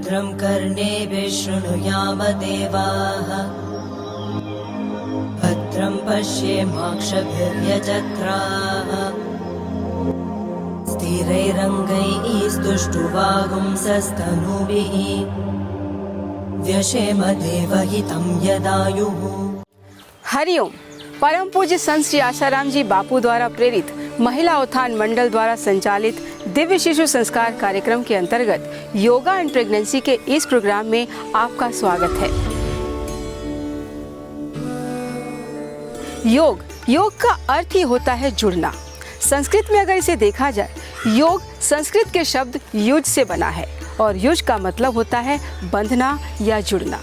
भद्रं कर्णेभिः शृणुयाम देवाः भद्रं पश्येमाक्षभिर्यजत्राः स्थिरैरङ्गैस्तुष्टुवागुंसस्तनूभिः व्यशेम देवहितं यदायुः। हरिओम। परम पूज्य संत श्री आशाराम जी बापू द्वारा प्रेरित महिला उत्थान मंडल द्वारा संचालित दिव्य शिशु संस्कार कार्यक्रम के अंतर्गत योगा एंड प्रेगनेंसी के इस प्रोग्राम में आपका स्वागत है। योग का अर्थ ही होता है जुड़ना। संस्कृत में अगर इसे देखा जाए, योग संस्कृत के शब्द युज से बना है और युज का मतलब होता है बंधना या जुड़ना।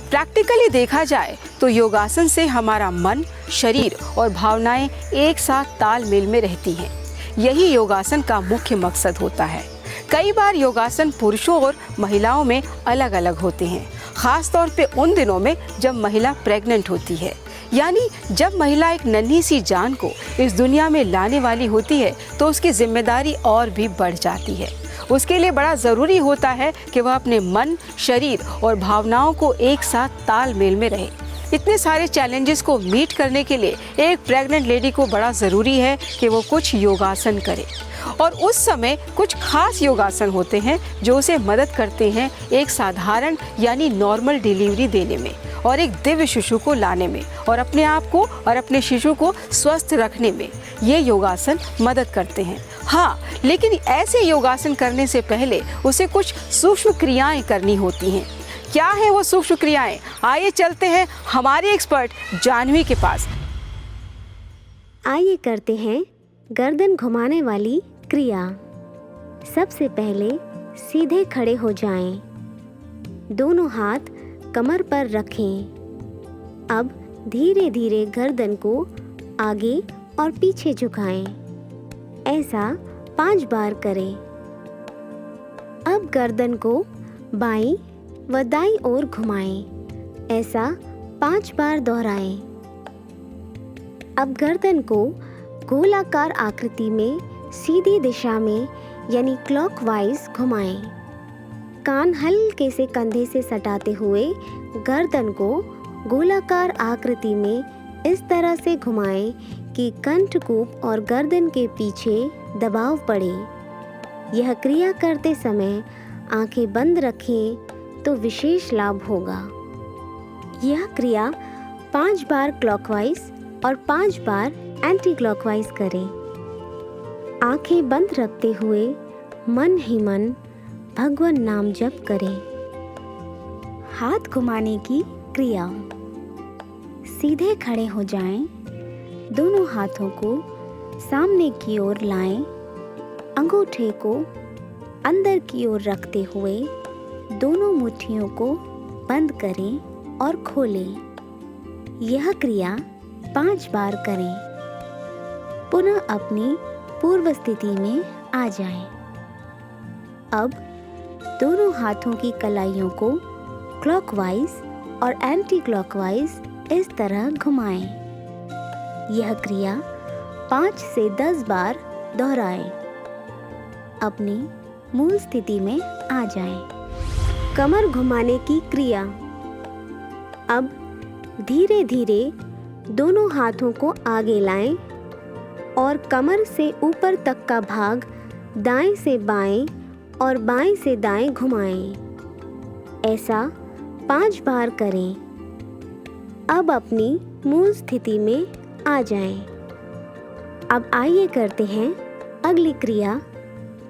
प्रैक्टिकली देखा जाए तो योगासन से हमारा मन, शरीर और भावनाएं एक साथ तालमेल में रहती हैं। यही योगासन का मुख्य मकसद होता है। कई बार योगासन पुरुषों और महिलाओं में अलग अलग होते हैं, खास तौर पे उन दिनों में जब महिला प्रेग्नेंट होती है, यानी जब महिला एक नन्ही सी जान को इस दुनिया में लाने वाली होती है तो उसकी जिम्मेदारी और भी बढ़ जाती है। उसके लिए बड़ा ज़रूरी होता है कि वह अपने मन, शरीर और भावनाओं को एक साथ तालमेल में रहे। इतने सारे चैलेंजेस को मीट करने के लिए एक प्रेग्नेंट लेडी को बड़ा ज़रूरी है कि वो कुछ योगासन करे, और उस समय कुछ खास योगासन होते हैं जो उसे मदद करते हैं एक साधारण यानी नॉर्मल डिलीवरी देने में और एक दिव्य शिशु को लाने में और अपने आप को और अपने शिशु को स्वस्थ रखने में। ये योगासन मदद करते हैं। हाँ, लेकिन ऐसे योगासन करने से पहले उसे कुछ सूक्ष्म क्रियाएं करनी होती हैं। क्या है वो सूक्ष्म क्रियाएं? आइए चलते हैं हमारे एक्सपर्ट जानवी के पास। आइए करते हैं गर्दन घुमाने वाली क्रिया। सबसे पहले सीधे खड़े हो जाएं। दोनों हाथ कमर पर रखें। अब धीरे धीरे गर्दन को आगे और पीछे झुकाएं। ऐसा 5 बार करें। अब गर्दन को बाईं व दाईं ओर घुमाएं। ऐसा 5 बार दोहराएं। अब गर्दन को गोलाकार आकृति में सीधी दिशा में यानी क्लॉकवाइज घुमाएं। कान हल्के से कंधे से सटाते हुए गर्दन को गोलाकार आकृति में इस तरह से घुमाएं कि कंठकूप और गर्दन के पीछे दबाव पड़े। यह क्रिया करते समय आंखें बंद रखें तो विशेष लाभ होगा। यह क्रिया 5 बार क्लॉकवाइज और 5 बार एंटी क्लॉकवाइज करें। आंखें बंद रखते हुए मन ही मन भगवान नाम जप करें। हाथ घुमाने की क्रिया। सीधे खड़े हो जाएं। दोनों हाथों को सामने की ओर लाएं। अंगूठे को अंदर की ओर रखते हुए दोनों मुट्ठियों को बंद करें और खोलें। यह क्रिया 5 बार करें। पुनः अपनी पूर्व स्थिति में आ जाएं। अब दोनों हाथों की कलाइयों को क्लॉकवाइज और एंटी क्लॉकवाइज इस तरह घुमाएं। यह क्रिया 5 से 10 बार दोहराएं। अपनी मूल स्थिति में आ जाएं। कमर घुमाने की क्रिया। अब धीरे धीरे दोनों हाथों को आगे लाएं और कमर से ऊपर तक का भाग दाएं से बाएं और बाएं से दाएं घुमाएं। ऐसा 5 बार करें। अब अपनी मूल स्थिति में आ जाएं। अब आइए करते हैं अगली क्रिया,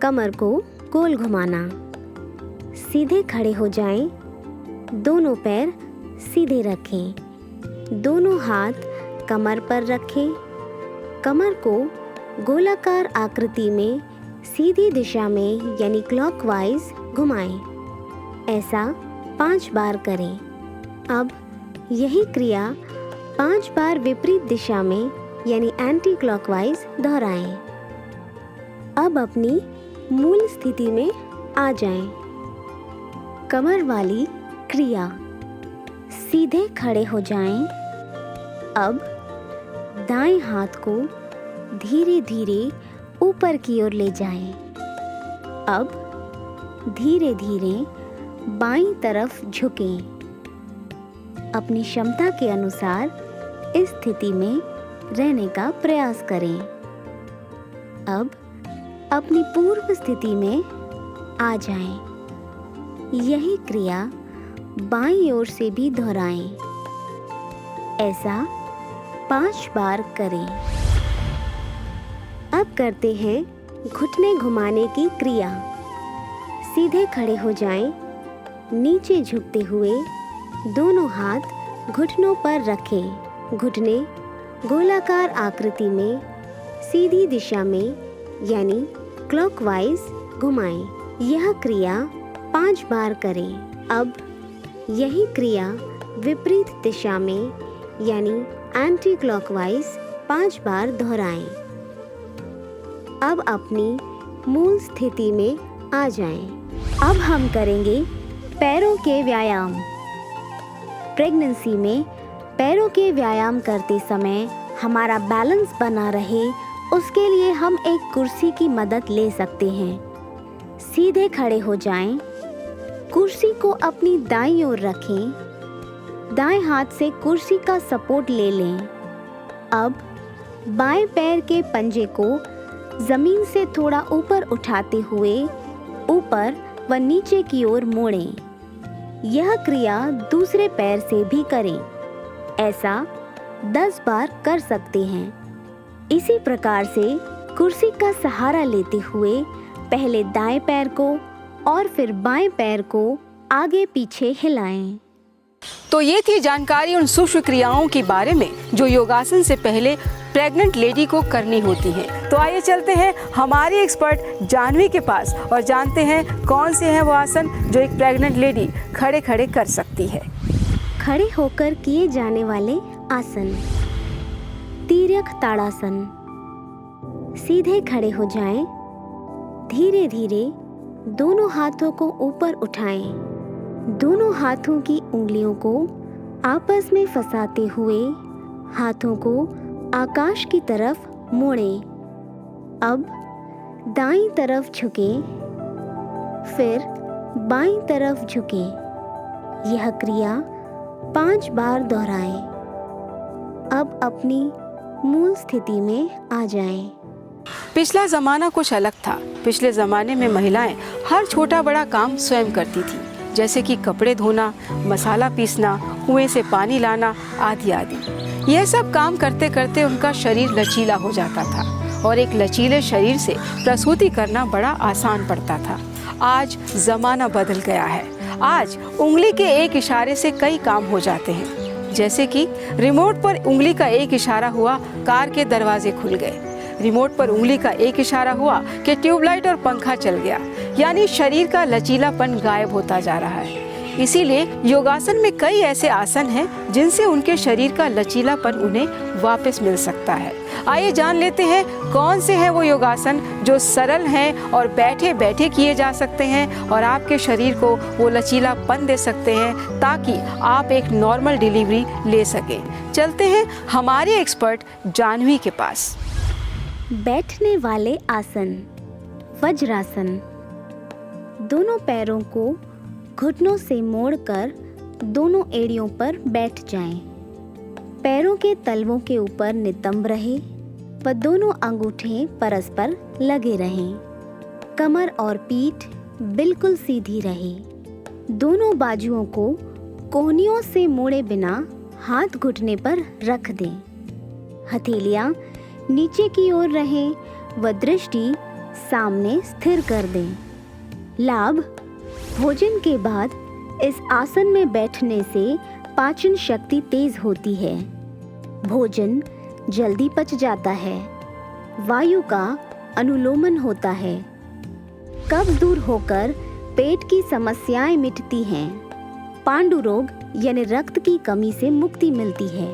कमर को गोल घुमाना। सीधे खड़े हो जाएं। दोनों पैर सीधे रखें। दोनों हाथ कमर पर रखें। कमर को गोलाकार आकृति में सीधी दिशा में यानी क्लॉकवाइज घुमाएं। ऐसा 5 बार करें। अब यही क्रिया 5 बार विपरीत दिशा में यानी एंटी क्लॉकवाइज दोहराएं। अब अपनी मूल स्थिति में आ जाएं। कमर वाली क्रिया। सीधे खड़े हो जाएं। अब दाएं हाथ को धीरे धीरे ऊपर की ओर ले जाएं। अब धीरे धीरे बाईं तरफ झुकें। अपनी क्षमता के अनुसार इस स्थिति में रहने का प्रयास करें। अब अपनी पूर्व स्थिति में आ जाएं। यही क्रिया बाईं ओर से भी दोहराएं। ऐसा 5 बार करें। अब करते हैं घुटने घुमाने की क्रिया। सीधे खड़े हो जाएं। नीचे झुकते हुए दोनों हाथ घुटनों पर रखें। घुटने गोलाकार आकृति में सीधी दिशा में यानी क्लॉकवाइज घुमाएं। यह क्रिया 5 बार करें। अब यही क्रिया विपरीत दिशा में यानी एंटी क्लॉकवाइज 5 बार दोहराएं। अब अपनी मूल स्थिति में आ जाएं। अब हम करेंगे पैरों के व्यायाम। प्रेगनेंसी में पैरों के व्यायाम करते समय हमारा बैलेंस बना रहे, उसके लिए हम एक कुर्सी की मदद ले सकते हैं। सीधे खड़े हो जाएं। कुर्सी को अपनी दाईं ओर रखें। दाएं हाथ से कुर्सी का सपोर्ट ले लें। अब बाएं पैर के पंजे को जमीन से थोड़ा ऊपर उठाते हुए ऊपर व नीचे की ओर मोड़ें। यह क्रिया दूसरे पैर से भी करें। ऐसा 10 बार कर सकते हैं। इसी प्रकार से कुर्सी का सहारा लेते हुए पहले दाएं पैर को और फिर बाएं पैर को आगे पीछे हिलाएं। तो ये थी जानकारी उन सूक्ष्म क्रियाओं के बारे में जो योगासन से पहले प्रेग्नेंट लेडी को करनी होती है। तो आइए चलते हैं हमारी एक्सपर्ट जाह्नवी के पास और जानते हैं कौन से हैं वो आसन जो एक प्रेग्नेंट लेडी खड़े खड़े कर सकती है। खड़े होकर किए जाने वाले आसन। तिर्यक ताड़ासन। सीधे खड़े हो जाएं। धीरे धीरे दोनों हाथों को ऊपर उठाएं। दोनों हाथों की उंगलियों को आपस में फंसाते हुए हाथों को आकाश की तरफ मोड़ें। अब दाईं तरफ झुकें, फिर बाईं तरफ झुकें। यह क्रिया 5 बार दोहराएं। अब अपनी मूल स्थिति में आ जाएं। पिछला ज़माना कुछ अलग था। पिछले ज़माने में महिलाएं हर छोटा बड़ा काम स्वयं करती थी, जैसे कि कपड़े धोना, मसाला पीसना, कुएं से पानी लाना आदि आदि। यह सब काम करते करते उनका शरीर लचीला हो जाता था और एक लचीले शरीर से प्रसूति करना बड़ा आसान पड़ता था। आज ज़माना बदल गया है। आज उंगली के एक इशारे से कई काम हो जाते हैं, जैसे कि रिमोट पर उंगली का एक इशारा हुआ, कार के दरवाजे खुल गए। रिमोट पर उंगली का एक इशारा हुआ कि ट्यूबलाइट और पंखा चल गया। यानी शरीर का लचीलापन गायब होता जा रहा है। इसीलिए योगासन में कई ऐसे आसन हैं जिनसे उनके शरीर का लचीलापन उन्हें वापस मिल सकता है। आइए जान लेते हैं कौन से हैं वो योगासन जो सरल हैं और बैठे बैठे किए जा सकते हैं और आपके शरीर को वो लचीलापन दे सकते हैं ताकि आप एक नॉर्मल डिलीवरी ले सकें। चलते हैं हमारी एक्सपर्ट जाह्नवी के पास। बैठने वाले आसन। वज्रासन। दोनों पैरों को घुटनों से मोड़कर दोनों एड़ियों पर बैठ जाएं। पैरों के तलवों के ऊपर नितंब रहे व दोनों अंगूठे परस्पर लगे रहें। कमर और पीठ बिल्कुल सीधी रहे। दोनों बाजुओं को कोहनियों से मोड़े बिना हाथ घुटने पर रख दें। हथेलियां नीचे की ओर रहें व दृष्टि सामने स्थिर कर दें। लाभ: भोजन के बाद इस आसन में बैठने से पाचन शक्ति तेज होती है। भोजन जल्दी पच जाता है। वायु का अनुलोमन होता है। कब्ज दूर होकर पेट की समस्याएं मिटती हैं। पांडु रोग यानी रक्त की कमी से मुक्ति मिलती है।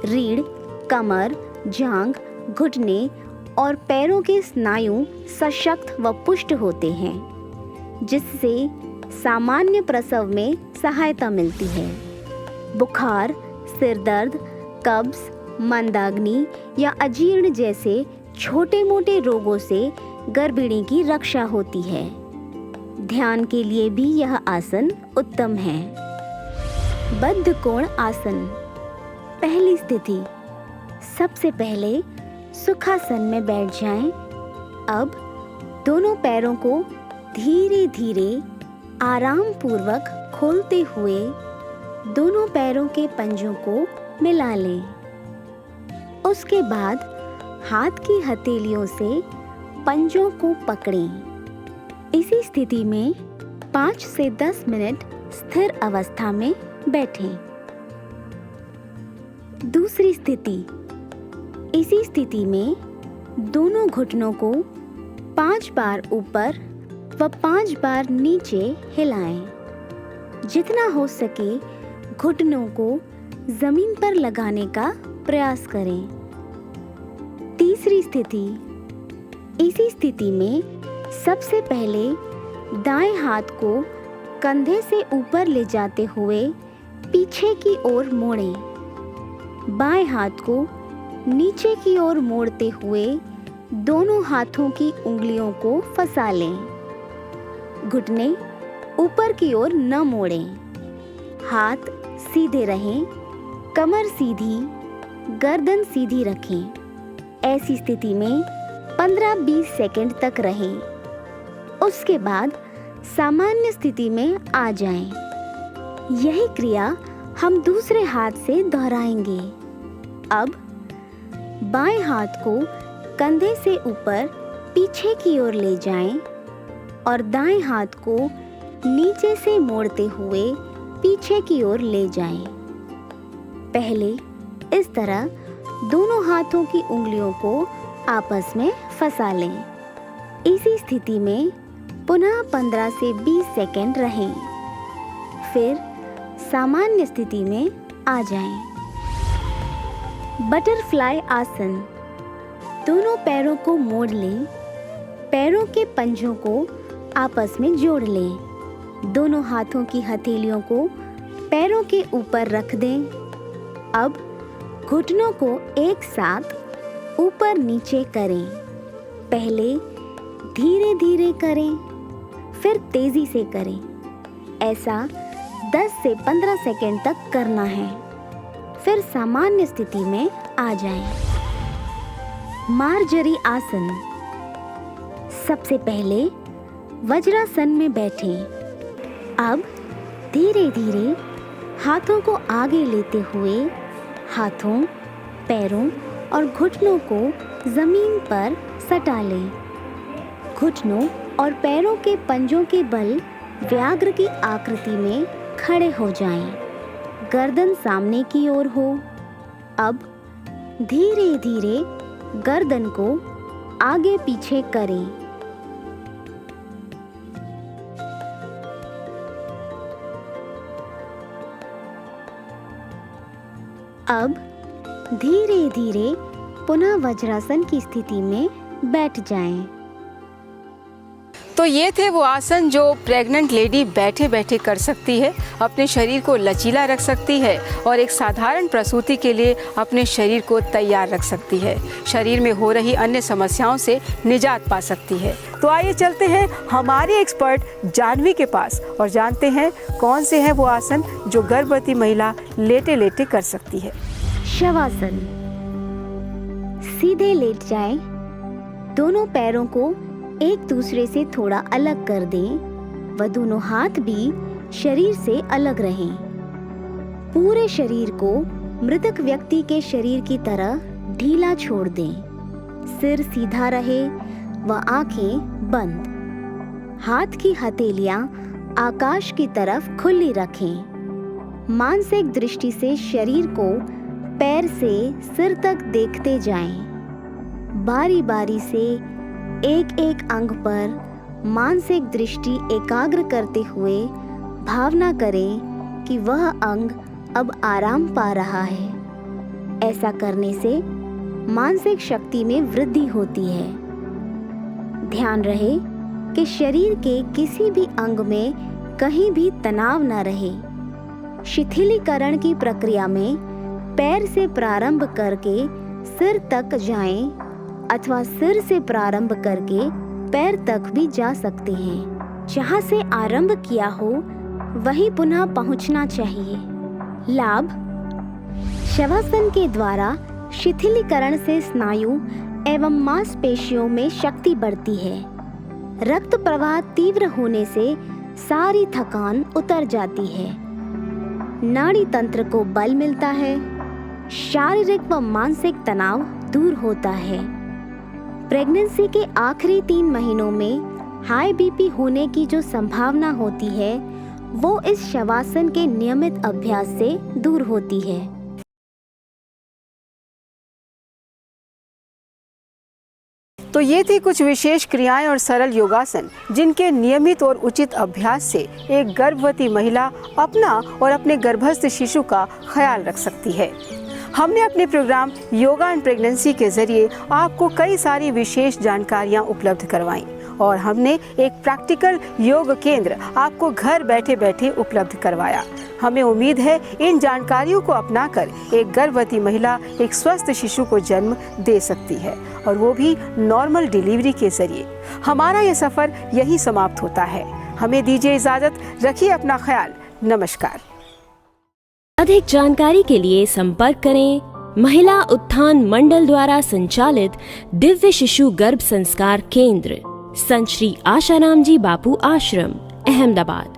रीढ़, कमर, जांघ, घुटने और पैरों के स्नायु सशक्त व पुष्ट होते हैं, जिससे सामान्य प्रसव में सहायता मिलती है। बुखार, सिर दर्द, कब्ज, मंदाग्नि या अजीर्ण जैसे छोटे मोटे रोगों से गर्भिणी की रक्षा होती है। ध्यान के लिए भी यह आसन उत्तम है। बद्ध कोण आसन। पहली स्थिति। सबसे पहले सुखासन में बैठ जाएं। अब दोनों पैरों को धीरे धीरे आराम पूर्वक खोलते हुए दोनों पैरों के पंजों को मिला लें। उसके बाद हाथ की हथेलियों से पंजों को पकड़ें। इसी स्थिति में 5 से 10 मिनट स्थिर अवस्था में बैठें। दूसरी स्थिति। इसी स्थिति में दोनों घुटनों को 5 बार ऊपर व 5 बार नीचे हिलाएं। जितना हो सके घुटनों को जमीन पर लगाने का प्रयास करें। तीसरी स्थिति। इसी स्थिति में सबसे पहले दाएं हाथ को कंधे से ऊपर ले जाते हुए पीछे की ओर मोड़ें। बाएं हाथ को नीचे की ओर मोड़ते हुए दोनों हाथों की उंगलियों को फंसा लें। घुटने ऊपर की ओर न मोड़ें। हाथ सीधे रहें, कमर सीधी, गर्दन सीधी रखें। ऐसी स्थिति में 15-20 सेकंड तक रहें। उसके बाद सामान्य स्थिति में आ जाएं। यही क्रिया हम दूसरे हाथ से दोहराएंगे। अब बाएं हाथ को कंधे से ऊपर पीछे की ओर ले जाएं और दाएं हाथ को नीचे से मोड़ते हुए पीछे की ओर ले जाएं। पहले इस तरह दोनों हाथों की उंगलियों को आपस में फंसा लें। इसी स्थिति में पुनः 15 से 20 सेकंड रहें। फिर सामान्य स्थिति में आ जाएं। बटरफ्लाई आसन। दोनों पैरों को मोड़ लें। पैरों के पंजों को आपस में जोड़ लें। दोनों हाथों की हथेलियों को पैरों के ऊपर रख दें। अब घुटनों को एक साथ ऊपर नीचे करें। पहले धीरे धीरे करें, फिर तेजी से करें। ऐसा 10 से 15 सेकंड तक करना है। फिर सामान्य स्थिति में आ जाएं। मार्जरी आसन। सबसे पहले वज्रासन में बैठें। अब धीरे धीरे हाथों को आगे लेते हुए हाथों, पैरों और घुटनों को जमीन पर सटा लें। घुटनों और पैरों के पंजों के बल व्याघ्र की आकृति में खड़े हो जाएं। गर्दन सामने की ओर हो। अब धीरे धीरे गर्दन को आगे पीछे करें। अब धीरे धीरे पुनः वज्रासन की स्थिति में बैठ जाएं। तो ये थे वो आसन जो प्रेग्नेंट लेडी बैठे बैठे कर सकती है, अपने शरीर को लचीला रख सकती है और एक साधारण प्रसूति के लिए अपने शरीर को तैयार रख सकती है। शरीर में हो रही अन्य समस्याओं से निजात पा सकती है। तो आइए चलते हैं हमारी एक्सपर्ट जानवी के पास और जानते हैं कौन से हैं वो आसन जो गर्भवती महिला लेटे लेटे कर सकती है। शवासन। सीधे लेट जाएं। दोनों पैरों को एक दूसरे से थोड़ा अलग कर दें व दोनों हाथ भी शरीर से अलग रहें। पूरे शरीर को मृतक व्यक्ति के शरीर की तरह ढीला छोड़ दें। सिर सीधा रहे व आंखें बंद। हाथ की हथेलियां आकाश की तरफ खुली रखें। मानसिक दृष्टि से शरीर को पैर से सिर तक देखते जाएं। बारी बारी से एक एक अंग पर मानसिक दृष्टि एकाग्र करते हुए भावना करें कि वह अंग अब आराम पा रहा है। ऐसा करने से मानसिक शक्ति में वृद्धि होती है। ध्यान रहे कि शरीर के किसी भी अंग में कहीं भी तनाव न रहे। शिथिलीकरण की प्रक्रिया में पैर से प्रारंभ करके सिर तक जाएं अथवा सिर से प्रारंभ करके पैर तक भी जा सकते हैं। जहाँ से आरंभ किया हो वहीं पुनः पहुँचना चाहिए। लाभ: शवासन के द्वारा शिथिलीकरण से स्नायु एवं मांसपेशियों में शक्ति बढ़ती है। रक्त प्रवाह तीव्र होने से सारी थकान उतर जाती है। नाड़ी तंत्र को बल मिलता है। शारीरिक व मानसिक तनाव दूर होता है। प्रेगनेंसी के आखिरी 3 महीनों में हाई बीपी होने की जो संभावना होती है वो इस शवासन के नियमित अभ्यास से दूर होती है। तो ये थी कुछ विशेष क्रियाएं और सरल योगासन जिनके नियमित और उचित अभ्यास से एक गर्भवती महिला अपना और अपने गर्भस्थ शिशु का ख्याल रख सकती है। हमने अपने प्रोग्राम योगा एंड प्रेगनेंसी के जरिए आपको कई सारी विशेष जानकारियां उपलब्ध करवाईं और हमने एक प्रैक्टिकल योग केंद्र आपको घर बैठे बैठे उपलब्ध करवाया। हमें उम्मीद है इन जानकारियों को अपनाकर एक गर्भवती महिला एक स्वस्थ शिशु को जन्म दे सकती है और वो भी नॉर्मल डिलीवरी के जरिए। हमारा ये सफर यही समाप्त होता है। हमें दीजिए इजाजत। रखिए अपना ख्याल। नमस्कार। अधिक जानकारी के लिए संपर्क करें महिला उत्थान मंडल द्वारा संचालित दिव्य शिशु गर्भ संस्कार केंद्र, संत श्री आशाराम जी बापू आश्रम, अहमदाबाद।